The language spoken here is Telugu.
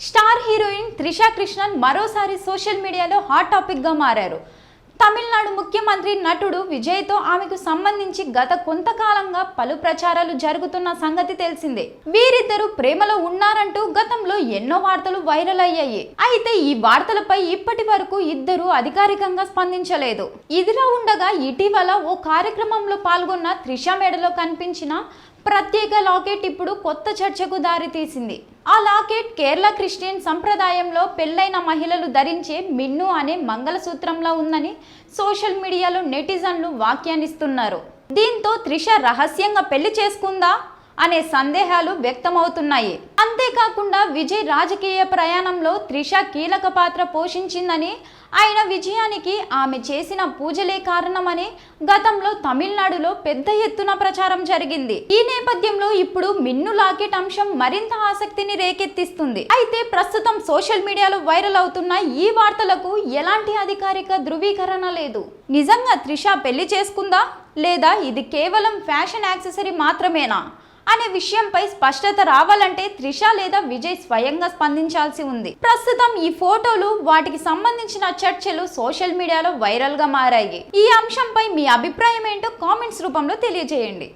స్టార్ హీరోయిన్ త్రిషా కృష్ణన్ మరోసారి సోషల్ మీడియాలో హాట్ టాపిక్ గా మారారు. తమిళనాడు ముఖ్యమంత్రి నటుడు విజయ్తో ఆమెకు సంబంధించి గత కొంతకాలంగా పలు ప్రచారాలు జరుగుతున్న సంగతి తెలిసిందే. వీరిద్దరూ ప్రేమలో ఉన్నారంటూ గతంలో ఎన్నో వార్తలు వైరల్ అయ్యాయి. అయితే ఈ వార్తలపై ఇప్పటి వరకు ఇద్దరు అధికారికంగా స్పందించలేదు. ఇదిలా ఉండగా ఇటీవల ఓ కార్యక్రమంలో పాల్గొన్న త్రిషా మెడలో కనిపించిన ప్రత్యేక లాకెట్ ఇప్పుడు కొత్త చర్చకు దారితీసింది. ఆ లాకెట్ కేరళ క్రిస్టియన్ సంప్రదాయంలో పెళ్లైన మహిళలు ధరించే మిన్ను అనే మంగళసూత్రంలా ఉందని సోషల్ మీడియాలో నెటిజన్లు వ్యాఖ్యానిస్తున్నారు. దీంతో త్రిష రహస్యంగా పెళ్లి చేసుకుందా అనే సందేహాలు వ్యక్తమవుతున్నాయి. అంతేకాకుండా విజయ్ రాజకీయ ప్రయాణంలో త్రిష కీలక పాత్ర పోషించిందని, ఆయన విజయానికి ఆమె చేసిన పూజలే కారణమని గతంలో తమిళనాడులో పెద్ద ఎత్తున ప్రచారం జరిగింది. ఈ నేపథ్యంలో ఇప్పుడు మిన్ను లాకెట్ అంశం మరింత ఆసక్తిని రేకెత్తిస్తుంది. అయితే ప్రస్తుతం సోషల్ మీడియాలో వైరల్ అవుతున్న ఈ వార్తలకు ఎలాంటి అధికారిక ధృవీకరణ లేదు. నిజంగా త్రిష పెళ్లి చేసుకుందా లేదా ఇది కేవలం ఫ్యాషన్ యాక్సెసరీ మాత్రమేనా అనే విషయంపై స్పష్టత రావాలంటే త్రిష లేదా విజయ్ స్వయంగా స్పందించాల్సి ఉంది. ప్రస్తుతం ఈ ఫోటోలు, వాటికి సంబంధించిన చర్చలు సోషల్ మీడియాలో వైరల్ గా మారాయి. ఈ అంశంపై మీ అభిప్రాయం ఏంటో కామెంట్స్ రూపంలో తెలియజేయండి.